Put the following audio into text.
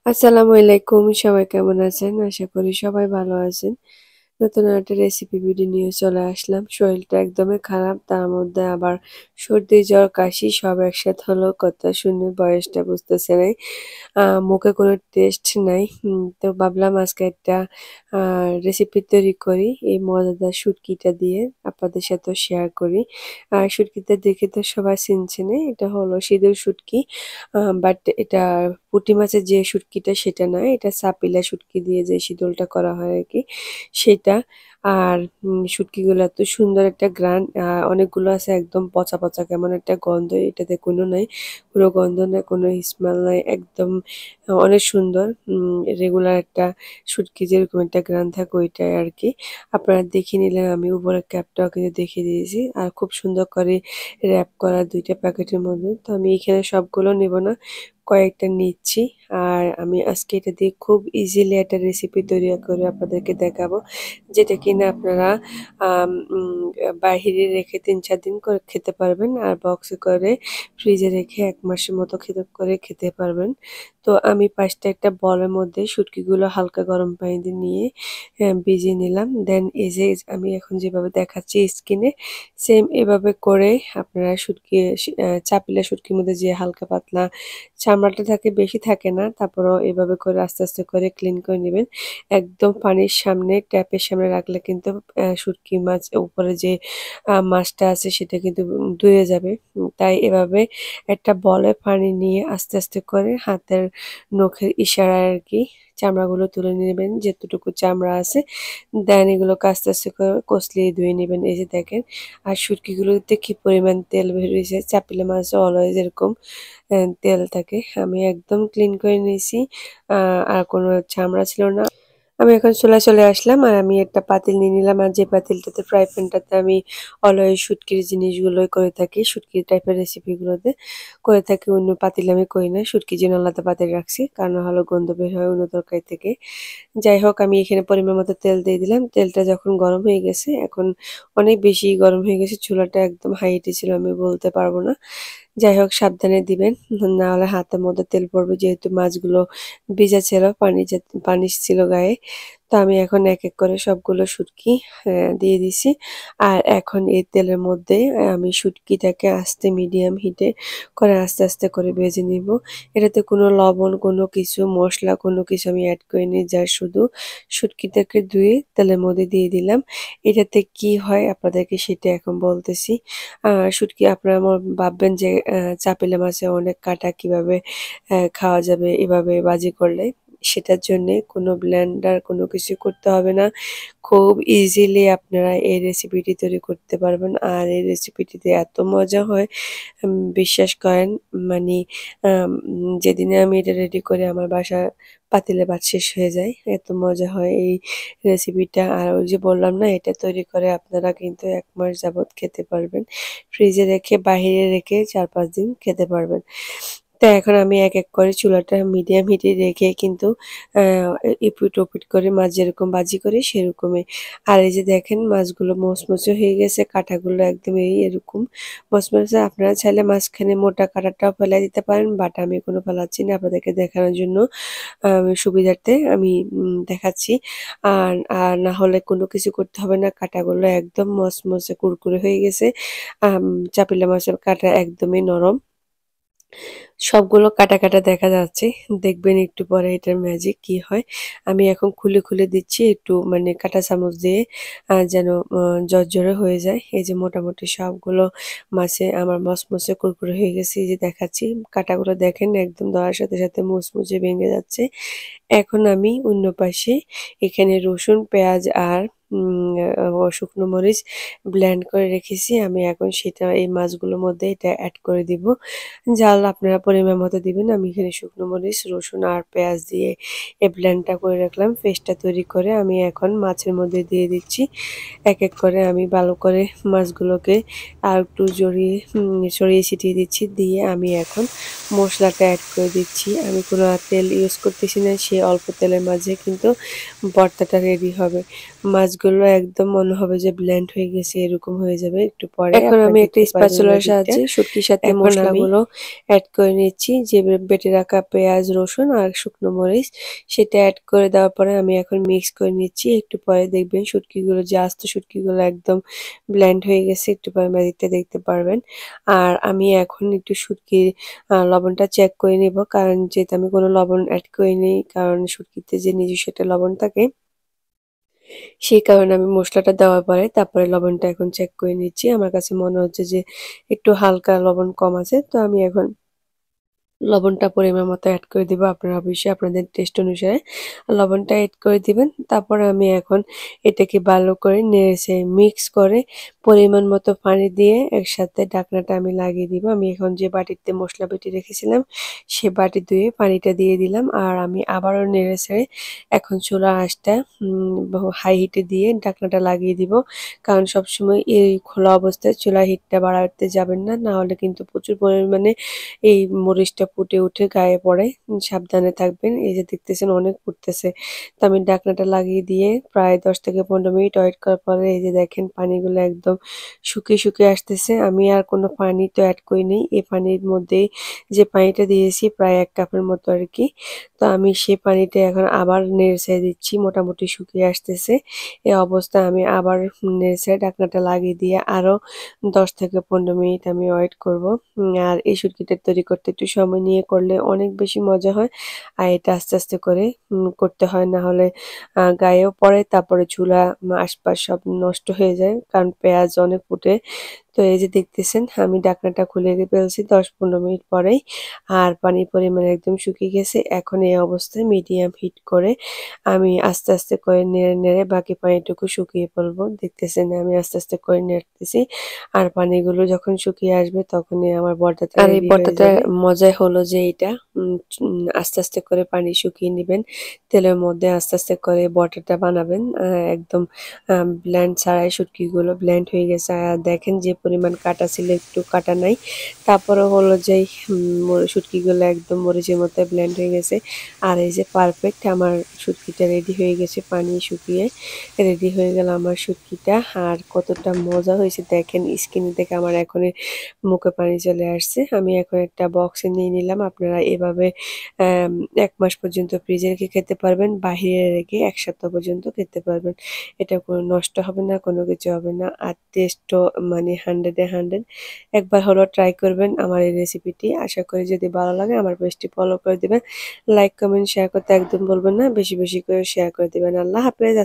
আসসালামু আলাইকুম। সবাই কেমন আছেন? আশা করি সবাই ভালো আছেন। নতুন একটা রেসিপি ভিডিও নিয়ে চলে আসলাম। শরীরটা একদমই খারাপ। তার মধ্যে আবার সর্দি, জ্বর, কাশি সব একসাথে হলো। কথা শুনে বয়সটা বুঝতেছে নাই। মুখে কোনো টেস্ট নাই। তো ভাবলাম আজকে একটা আ রেসিপি তৈরি করি। এই মজাদার শুটকিটা দিয়ে আপনাদের সাথেও শেয়ার করি। শুটকিটা দেখে তো সবাই চিনছেনই। এটা হলো সিঁদুর শুটকি। বাট এটা পুঁটি মাছের যে শুটকিটা সেটা নয়। এটা চাপিলা শুটকি দিয়ে যে শীতলটা করা হয় আরকি সেটা। আর শুটকিগুলো এত সুন্দর একটা ঘ্রাণ। অনেকগুলো আছে একদম পচা, পচা কেমন একটা গন্ধ। এটাতে কোনো নাই। কোনো গন্ধ নাই, কোনো স্মেল নাই। একদম অনেক সুন্দর। রেগুলার একটা শুটকি যেরকম একটা ঘ্রাণ থাকে ওইটাই আরকি। আপনারা দেখে নিলেন আমি উপরের ক্যাপটাও কিন্তু দেখিয়ে দিয়েছি। আর খুব সুন্দর করে র‍্যাপ করা ২ টা প্যাকেটের মধ্যে। তো আমি এখানে সবগুলো নেব না। কয়েকটা নিচ্ছি। আর আমি আজকে এটা দিয়ে খুব ইজিলি একটা রেসিপি তৈরি করে আপনাদেরকে দেখাবো। যেটা কিনা আপনারা আম উম বাহিরে রেখে ৩-৪ দিন করে খেতে পারবেন। আর বক্সে করে ফ্রিজে রেখে ১ মাসের মতো খেতে পারবেন। তো আমি ৫ টা একটা বলের মধ্যে শুটকিগুলো হালকা গরম পানি দিয়ে নিয়ে ভিজিয়ে নিলাম। দেন এই যে আমি এখন যেভাবে দেখাচ্ছি স্ক্রিনে সেম এভাবে করে আপনারা শুটকি চাপিলা শুটকির মধ্যে যে হালকা পাতলা চামড়াটা থাকে, বেশি থাকে না। তারপরেও এভাবে করে আস্তে, আস্তে করে ক্লিন করে নিবেন। একদম পানির সামনে ট্যাপের সামনে রাখলে কিন্তু শুটকি মাছ উপরে যে মাছটা আছে সেটা কিন্তু ধুয়ে যাবে। তাই এভাবে একটা বলে পানি নিয়ে আস্তে, আস্তে করে হাতের নখের ইশারায় আরকি চামড়াগুলো তুলে নিবেন যেতটুকু চামড়া আছে। দেন এগুলোকে আস্তে, আস্তে করে কচলিয়ে ধুয়ে নিবেন। এই যে দেখেন। আর শুটকিগুলোতে কি পরিমাণ তেল বের হইছে। চাপিলা মাছও অলওয়েজ এরকম তেল থাকে। আমি একদম ক্লিন করে নিয়েছি। আ আর কোনো চামড়া ছিল না। আমি এখন চুলায় চলে আসলাম। আর আমি একটা পাতিল নিয়ে নিলাম। আর যে পাতিলটাতে ফ্রাই প্যানটাতে আমি অলওয়েজ শুটকির জিনিসগুলোই করে থাকি। শুটকি টাইপের রেসিপিগুলোতে করে থাকি। অন্য পাতিলে আমি করি না। শুটকির জন্য আলাদা পাতিল রাখছি। কারণ হলো গন্ধ বের হয় অন্য তরকারি থেকে। যাই হোক আমি এখানে পরিমাণ মতো তেল দিয়ে দিলাম। তেলটা যখন গরম হয়ে গেছে, এখন অনেক বেশি গরম হয়ে গেছে। চুলাটা একদম হাই হিটে ছিল আমি বলতে পারব না। যাই হোক সাবধানে দিবেন। না হলে হাতের মধ্যে তেল পড়বে যেহেতু মাছগুলো ভিজা ছিল, পানি ছিল গায়ে। তো আমি এখন এক, এক করে সবগুলো শুটকি দিয়ে দিছি। আর এখন এই তেলের মধ্যে আমি শুটকিটাকে আস্তে মিডিয়াম হিটে করে আস্তে, আস্তে করে ভেজে নিব। এটাতে কোনো লবণ, কোনো কিছু মসলা কোনো কিছু আমি এড করিনি। জাস্ট শুধু শুটকিটাকে ধুয়ে তেলের মধ্যে দিয়ে দিলাম। এটাতে কি হয় আপনাদেরকে সেটা এখন বলতেছি। শুটকি আপনারা ভাববেন যে চাপিলা মাছে অনেক কাঁটা কিভাবে খাওয়া যাবে এভাবে ভাজি করলে। সেটার জন্যে কোনো ব্লেন্ডার কোনো কিছু করতে হবে না। খুব ইজিলি আপনারা এই রেসিপিটি তৈরি করতে পারবেন। আর এই রেসিপিটিতে এত মজা হয় বিশ্বাস করেন মানি যেদিনে আমি এটা রেডি করি আমার বাসার পাতিলে ভাত শেষ হয়ে যায়। এত মজা হয় এই রেসিপিটা। আর ওই যে বললাম না এটা তৈরি করে আপনারা কিন্তু ১ মাস যাবত খেতে পারবেন। ফ্রিজে রেখে বাহিরে রেখে ৪-৫ দিন খেতে পারবেন। তো এখন আমি এক, এক করে চুলাটা মিডিয়াম হিটে রেখে কিন্তু আ এপিঠ-ওপিঠ করে মাছ যেরকম ভাজি করি সেরকমই। আর এই যে দেখেন মাছগুলো মচমচে হয়ে গেছে, কাঁটাগুলো একদম এরকম মচমচে। আপনারা চাইলে মাঝখানে মোটা কাঁটাটাও ফেলাই দিতে পারেন, বাট আমি কোনো ফেলাচ্ছি না আপনাদেরকে দেখানোর জন্য। সুবিধার্থে আমি দেখাচ্ছি। আর না হলে কোনো কিছু করতে হবে না। কাঁটাগুলো একদম মচমচে কুরকুরে হয়ে গেছে। আম চাপিলা মাছের কাঁটা একদমই নরম। সবগুলো কাটা, কাটা দেখা যাচ্ছে। দেখবেন একটু পরে এটার ম্যাজিক কি হয়। আমি এখন খুলে, খুলে দিচ্ছি একটু মানে কাঁটা চামচ দিয়ে যেন ঝরঝরে হয়ে যায়। এই যে মোটামুটি সবগুলো মাছে আমার মচমচে কুরকুরে হয়ে গেছে। এই যে দেখাচ্ছি। কাঁটাগুলো দেখেন একদম দেওয়ার সাথে, সাথে মুচমুচে ভেঙে যাচ্ছে। এখন আমি অন্য পাশে এখানে রসুন, পেঁয়াজ আর শুকনো মরিচ ব্লেন্ড করে রেখেছি। আমি এখন সেটা এই মাছগুলোর মধ্যে এটা এড করে দিব। ঝাল আপনারা পরিমাণ মতো দিবেন। আমি এখানে শুকনো মরিচ, রসুন আর পেঁয়াজ দিয়ে এই ব্লেন্ডটা করে রাখলাম। পেস্টটা তৈরি করে আমি এখন মাছের মধ্যে দিয়ে দিচ্ছি। এক, এক করে আমি ভালো করে মাছগুলোকে আরেকটু ছড়িয়ে ছিটিয়ে দিচ্ছি। দিয়ে আমি এখন মসলাটা এড করে দিচ্ছি। আমি কোনো তেল ইউজ করতেছি না। সে অল্প তেলের মাঝে কিন্তু ভর্তাটা রেডি হবে। পেঁয়াজগুলো একদম মনে হবে যে ব্লেন্ড হয়ে গেছে, এরকম হয়ে যাবে একটু পরে। এখন আপনারা আমি একটা দেখতে পারবেন ওই স্প্যাচুলার দিকটা। সাহায্যে শুটকির সাথে এখন আমি মশলাগুলো অ্যাড করে নিচ্ছি, যে বেটে রাখা পেঁয়াজ, রসুন আর শুকনো মরিচ, সেটা অ্যাড করে দেওয়ার পরে আমি এখন মিক্স করে নিচ্ছি। একটু পরে দেখবেন শুটকিগুলো, যে আস্ত শুটকিগুলো একদম ব্লেন্ড হয়ে গেছে, একটু পরে ম্যাজিকটা দেখতে পারবেন। আর আমি এখন একটু শুটকির লবণটা চেক করে নিব, কারণ যেহেতু আমি কোনো লবণ অ্যাড করিনি, কারণ শুটকিতে যে নিজস্ব একটা লবণ থাকে, সেই কারণে আমি মসলাটা দেওয়ার পরে তারপরে লবণটা এখন চেক করে নিচ্ছি। আমার কাছে মনে হচ্ছে যে একটু হালকা লবণ কম আছে, তো আমি এখন লবণটা পরিমাণ মতো অ্যাড করে দিব। আপনারা অবশ্যই আপনাদের টেস্ট অনুসারে লবণটা এড করে দিবেন। তারপরে আমি এখন এটাকে ভালো করে নেড়েচেড়ে মিক্স করে পরিমাণ মতো পানি দিয়ে একসাথে ঢাকনাটা আমি লাগিয়ে দিব। আমি এখন যে বাটিতে মসলা বেটে রেখেছিলাম সে বাটি ধুয়ে পানিটা দিয়ে দিলাম, আর আমি আবারও নেড়েচেড়ে এখন চুলার আঁচটা হাই হিটে দিয়ে ঢাকনাটা লাগিয়ে দিব। কারণ সবসময় এই খোলা অবস্থায় চুলার হিটটা বাড়াতে যাবেন না, না হলে কিন্তু প্রচুর পরিমাণে এই মরিচটা ফুটে উঠে গায়ে পড়ে। সাবধানে থাকবেন। এই যে দেখতেছেন অনেক ফুটতেছে। তো আমি ঢাকনাটা লাগিয়ে দিয়ে প্রায় ১০ থেকে ১৫ মিনিট ওয়েট করার পরে এই যে দেখেন পানিগুলো একদম শুকিয়ে শুকিয়ে আসতেছে। আমি আর কোনো পানি তো এড করিনি। এই পানির মধ্যেই যে পানিটা দিয়েছি প্রায় ১ কাপের মতো আরকি। তো আমি সেই পানিটা এখন আবার নেড়ে-চেড়ে দিচ্ছি। মোটামুটি শুকিয়ে আসতেছে। এই অবস্থায় আমি আবার নেড়ে-চেড়ে ঢাকনাটা লাগিয়ে দিয়ে আরো ১০ থেকে ১৫ মিনিট আমি ওয়েট করব। আর এই শুটকিটা তৈরি করতে একটু সময় নিয়ে করলে অনেক বেশি মজা হয়। আর এটা আস্তে আস্তে করে করতে হয়, না হলে গায়েও পড়ে, তারপরে চুলা আশপাশ সব নষ্ট হয়ে যায়, কারণ পেঁয়াজ অনেক ফুটে। তো এই যে দেখতেছেন আমি ঢাকনাটা খুলে ফেলছি ১০-১৫ মিনিট পরেই। আর পানির পরিমাণ একদম শুকিয়ে গেছে। এখন এই অবস্থায় মিডিয়াম হিট করে আমি আস্তে আস্তে করে নেড়ে নেড়ে বাকি পানিটুকু শুকিয়ে ফেলবো। দেখতেছেন আমি আস্তে আস্তে করে নেড়তেছি। আর পানিগুলো যখন শুকিয়ে আসবে তখনই আমার ভর্তাটা আর এই রেডি হয়ে ভর্তাটার যাবে। মজাই হলো যে এটা আস্তে আস্তে করে পানি শুকিয়ে নিবেন। তেলের মধ্যে আস্তে আস্তে করে ভর্তাটা বানাবেন। একদম ব্লেন্ড ছাড়াই শুটকিগুলো ব্লেন্ড হয়ে গেছে। আর দেখেন যে পরিমাণ কাটা ছিল একটু কাটা নাই। তারপরেও হলো যে শুটকিগুলো একদম মরিচের মতো ব্লেন্ড হয়ে গেছে। আর এই যে পারফেক্ট আমার শুটকিটা রেডি হয়ে গেছে, পানি শুকিয়ে রেডি হয়ে গেল আমার শুটকিটা। আর কতটা মজা হয়েছে দেখেন, স্কিনে দেখে আমার এখনই মুখে পানি চলে আসছে। আমি এখন একটা বক্সে নিয়ে নিলাম। আপনারা এভাবে আম ১ মাস পর্যন্ত ফ্রিজে রেখে খেতে পারবেন। বাহিরে রেখে ১ সপ্তাহ পর্যন্ত খেতে পারবেন। এটা কোনো নষ্ট হবে না, কোনো কিছু হবে না। আর টেস্টও মানে 100 এ 100। একবার হলেও ট্রাই করবেন আমার এই রেসিপিটি। আশা করি যদি ভালো লাগে আমার পেজটি ফলো করে দিবেন। লাইক, কমেন্ট, শেয়ার করতে একদম ভুলবেন না। বেশি বেশি করে শেয়ার করে দিবেন। আল্লাহ হাফেজ।